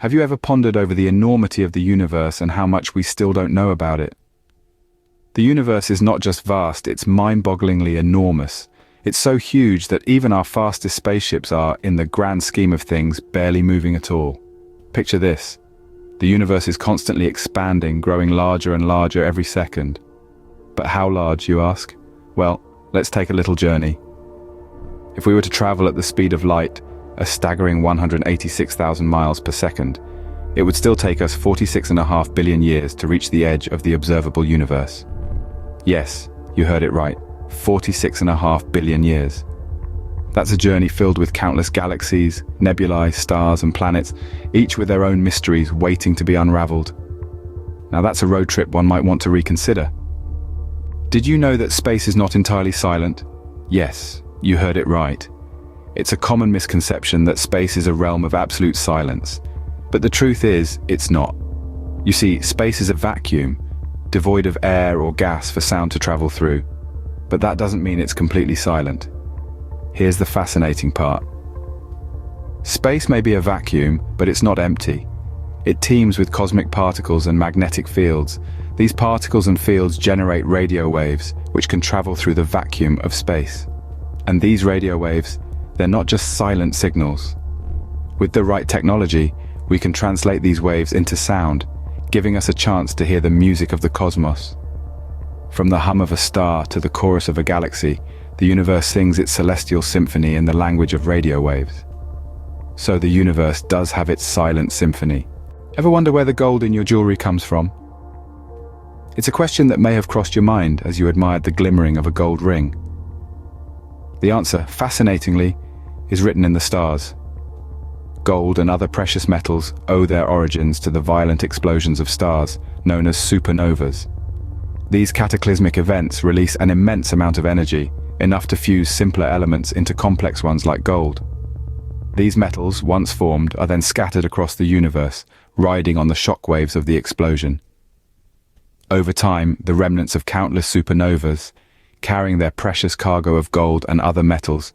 Have you ever pondered over the enormity of the universe and how much we still don't know about it? The universe is not just vast, it's mind-bogglingly enormous. It's so huge that even our fastest spaceships are, in the grand scheme of things, barely moving at all. Picture this. The universe is constantly expanding, growing larger and larger every second. But how large, you ask? Well, let's take a little journey. If we were to travel at the speed of light, a staggering 186,000 miles per second, it would still take us 46.5 billion years to reach the edge of the observable universe. Yes, you heard it right, 46.5 billion years. That's a journey filled with countless galaxies, nebulae, stars and planets, each with their own mysteries waiting to be unraveled. Now that's a road trip one might want to reconsider. Did you know that space is not entirely silent? Yes, you heard it right. It's a common misconception that space is a realm of absolute silence. But the truth is, it's not. You see, space is a vacuum, devoid of air or gas for sound to travel through. But that doesn't mean it's completely silent. Here's the fascinating part. Space may be a vacuum, but it's not empty. It teems with cosmic particles and magnetic fields. These particles and fields generate radio waves, which can travel through the vacuum of space. And these radio waves, they're not just silent signals. With the right technology, we can translate these waves into sound, giving us a chance to hear the music of the cosmos. From the hum of a star to the chorus of a galaxy, the universe sings its celestial symphony in the language of radio waves. So the universe does have its silent symphony. Ever wonder where the gold in your jewelry comes from? It's a question that may have crossed your mind as you admired the glimmering of a gold ring. The answer, fascinatingly, is written in the stars. Gold and other precious metals owe their origins to the violent explosions of stars, known as supernovas. These cataclysmic events release an immense amount of energy, enough to fuse simpler elements into complex ones like gold. These metals, once formed, are then scattered across the universe, riding on the shockwaves of the explosion. Over time, the remnants of countless supernovas, carrying their precious cargo of gold and other metals,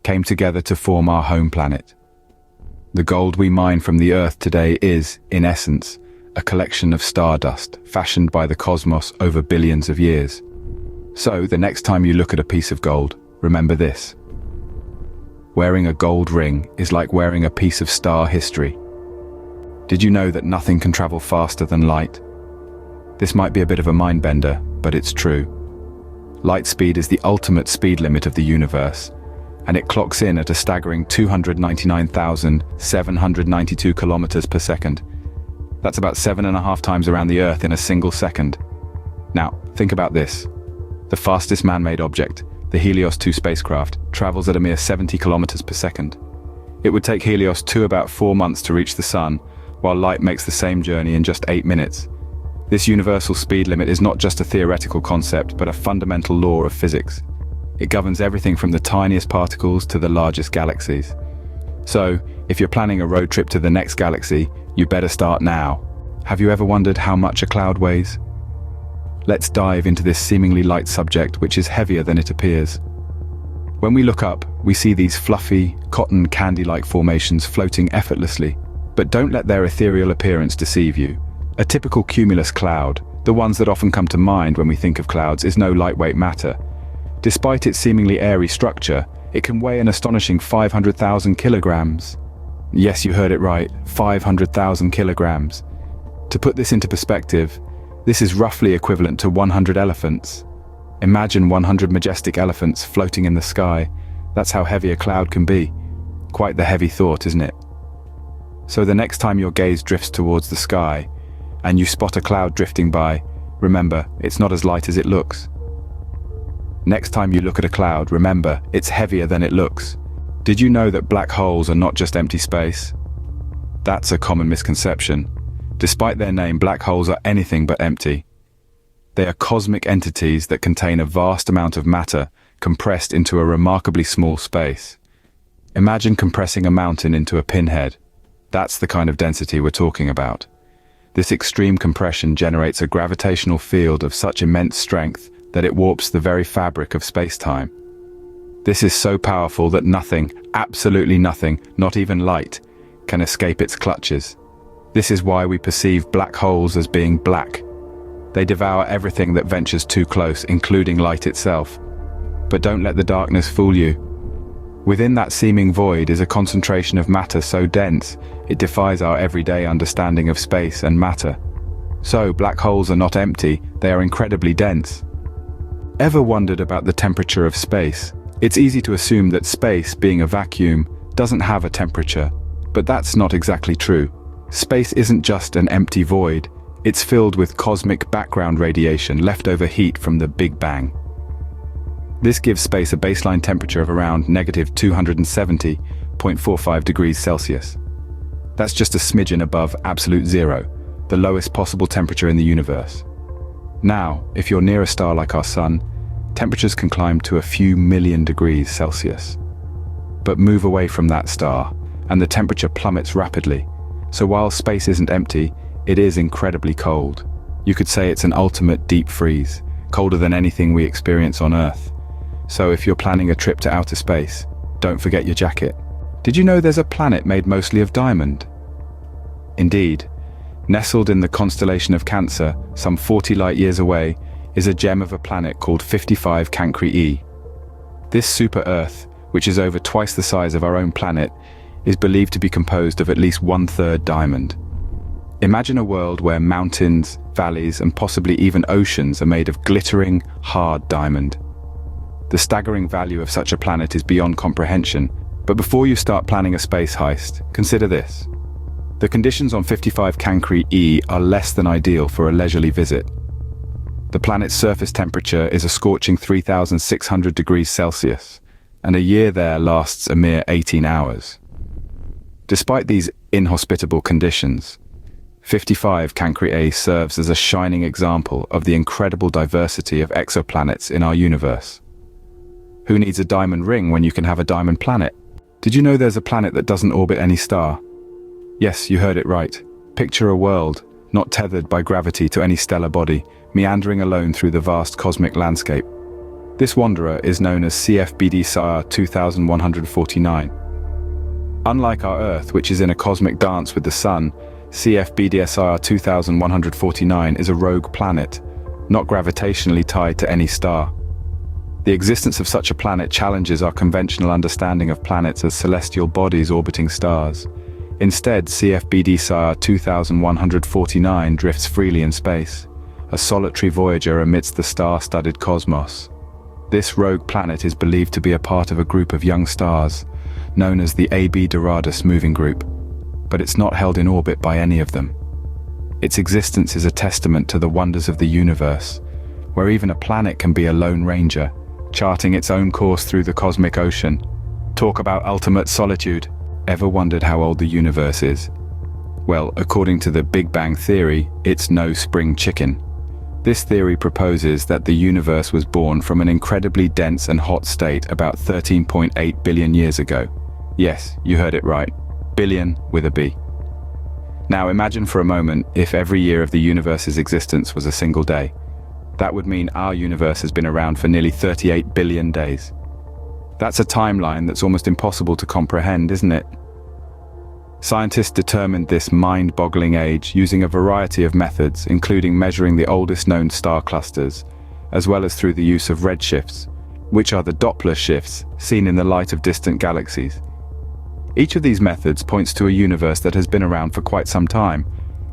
came together to form our home planet. The gold we mine from the Earth today is, in essence, a collection of stardust fashioned by the cosmos over billions of years. So, the next time you look at a piece of gold, remember this. Wearing a gold ring is like wearing a piece of star history. Did you know that nothing can travel faster than light? This might be a bit of a mind-bender, but it's true. Light speed is the ultimate speed limit of the universe, and it clocks in at a staggering 299,792 kilometers per second. That's about 7.5 times around the Earth in a single second. Now, think about this. The fastest man-made object, the Helios 2 spacecraft, travels at a mere 70 kilometers per second. It would take Helios 2 about 4 months to reach the Sun, while light makes the same journey in just 8 minutes. This universal speed limit is not just a theoretical concept, but a fundamental law of physics. It governs everything from the tiniest particles to the largest galaxies. So, if you're planning a road trip to the next galaxy, you better start now. Have you ever wondered how much a cloud weighs? Let's dive into this seemingly light subject, which is heavier than it appears. When we look up, we see these fluffy, cotton candy-like formations floating effortlessly. But don't let their ethereal appearance deceive you. A typical cumulus cloud, the ones that often come to mind when we think of clouds, is no lightweight matter. Despite its seemingly airy structure, it can weigh an astonishing 500,000 kilograms. Yes, you heard it right, 500,000 kilograms. To put this into perspective, this is roughly equivalent to 100 elephants. Imagine 100 majestic elephants floating in the sky. That's how heavy a cloud can be. Quite the heavy thought, isn't it? So the next time your gaze drifts towards the sky, and you spot a cloud drifting by, remember, it's not as light as it looks. Next time you look at a cloud, remember, it's heavier than it looks. Did you know that black holes are not just empty space? That's a common misconception. Despite their name, black holes are anything but empty. They are cosmic entities that contain a vast amount of matter compressed into a remarkably small space. Imagine compressing a mountain into a pinhead. That's the kind of density we're talking about. This extreme compression generates a gravitational field of such immense strength that it warps the very fabric of space-time. This is so powerful that nothing, absolutely nothing, not even light, can escape its clutches. This is why we perceive black holes as being black. They devour everything that ventures too close, including light itself. But don't let the darkness fool you. Within that seeming void is a concentration of matter so dense, it defies our everyday understanding of space and matter. So, black holes are not empty, they are incredibly dense. Ever wondered about the temperature of space? It's easy to assume that space, being a vacuum, doesn't have a temperature, but that's not exactly true. Space isn't just an empty void, it's filled with cosmic background radiation, leftover heat from the Big Bang. This gives space a baseline temperature of around -270.45 degrees Celsius. That's just a smidgen above absolute zero, the lowest possible temperature in the universe. Now, if you're near a star like our Sun, temperatures can climb to a few million degrees Celsius. But move away from that star, and the temperature plummets rapidly. So while space isn't empty, it is incredibly cold. You could say it's an ultimate deep freeze, colder than anything we experience on Earth. So if you're planning a trip to outer space, don't forget your jacket. Did you know there's a planet made mostly of diamond? Indeed. Nestled in the constellation of Cancer, some 40 light-years away, is a gem of a planet called 55 Cancri E. This super-Earth, which is over twice the size of our own planet, is believed to be composed of at least 1/3 diamond. Imagine a world where mountains, valleys, and possibly even oceans are made of glittering, hard diamond. The staggering value of such a planet is beyond comprehension, but before you start planning a space heist, consider this. The conditions on 55 Cancri E are less than ideal for a leisurely visit. The planet's surface temperature is a scorching 3,600 degrees Celsius, and a year there lasts a mere 18 hours. Despite these inhospitable conditions, 55 Cancri A serves as a shining example of the incredible diversity of exoplanets in our universe. Who needs a diamond ring when you can have a diamond planet? Did you know there's a planet that doesn't orbit any star? Yes, you heard it right. Picture a world, not tethered by gravity to any stellar body, meandering alone through the vast cosmic landscape. This wanderer is known as CFBD SIR 2149. Unlike our Earth, which is in a cosmic dance with the Sun, CFBD SIR 2149 is a rogue planet, not gravitationally tied to any star. The existence of such a planet challenges our conventional understanding of planets as celestial bodies orbiting stars. Instead, CFBD SIR 2149 drifts freely in space, a solitary voyager amidst the star-studded cosmos. This rogue planet is believed to be a part of a group of young stars, known as the AB Doradus Moving Group, but it's not held in orbit by any of them. Its existence is a testament to the wonders of the universe, where even a planet can be a lone ranger, charting its own course through the cosmic ocean. Talk about ultimate solitude. Ever wondered how old the universe is? Well, according to the Big Bang theory, it's no spring chicken. This theory proposes that the universe was born from an incredibly dense and hot state about 13.8 billion years ago. Yes, you heard it right. Billion with a B. Now imagine for a moment if every year of the universe's existence was a single day. That would mean our universe has been around for nearly 38 billion days. That's a timeline that's almost impossible to comprehend, isn't it? Scientists determined this mind-boggling age using a variety of methods, including measuring the oldest known star clusters, as well as through the use of redshifts, which are the Doppler shifts seen in the light of distant galaxies. Each of these methods points to a universe that has been around for quite some time.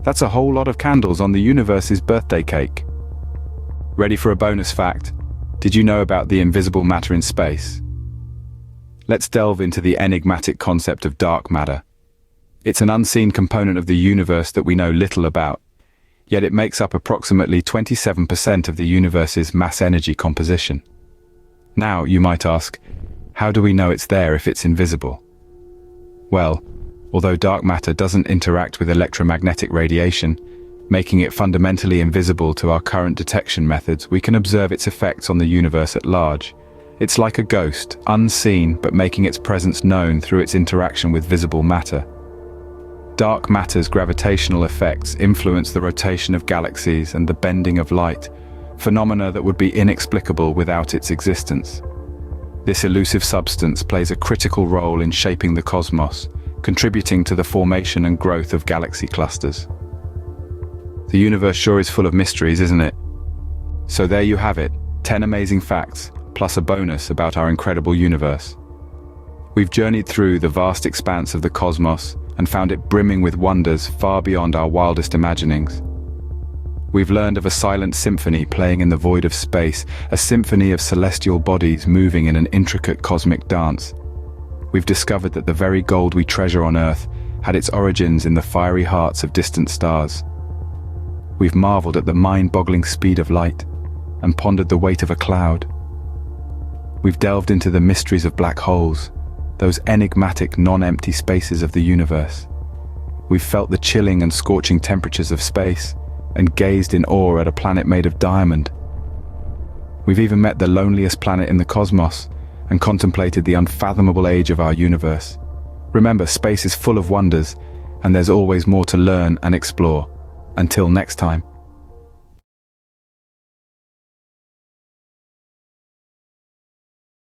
That's a whole lot of candles on the universe's birthday cake. Ready for a bonus fact? Did you know about the invisible matter in space? Let's delve into the enigmatic concept of dark matter. It's an unseen component of the universe that we know little about, yet it makes up approximately 27% of the universe's mass-energy composition. Now, you might ask, how do we know it's there if it's invisible? Well, although dark matter doesn't interact with electromagnetic radiation, making it fundamentally invisible to our current detection methods, we can observe its effects on the universe at large. It's like a ghost, unseen but making its presence known through its interaction with visible matter. Dark matter's gravitational effects influence the rotation of galaxies and the bending of light, phenomena that would be inexplicable without its existence. This elusive substance plays a critical role in shaping the cosmos, contributing to the formation and growth of galaxy clusters. The universe sure is full of mysteries, isn't it? So there you have it, 10 amazing facts, plus a bonus about our incredible universe. We've journeyed through the vast expanse of the cosmos and found it brimming with wonders far beyond our wildest imaginings. We've learned of a silent symphony playing in the void of space, a symphony of celestial bodies moving in an intricate cosmic dance. We've discovered that the very gold we treasure on Earth had its origins in the fiery hearts of distant stars. We've marveled at the mind-boggling speed of light and pondered the weight of a cloud. We've delved into the mysteries of black holes, those enigmatic non-empty spaces of the universe. We've felt the chilling and scorching temperatures of space and gazed in awe at a planet made of diamond. We've even met the loneliest planet in the cosmos and contemplated the unfathomable age of our universe. Remember, space is full of wonders, and there's always more to learn and explore. Until next time.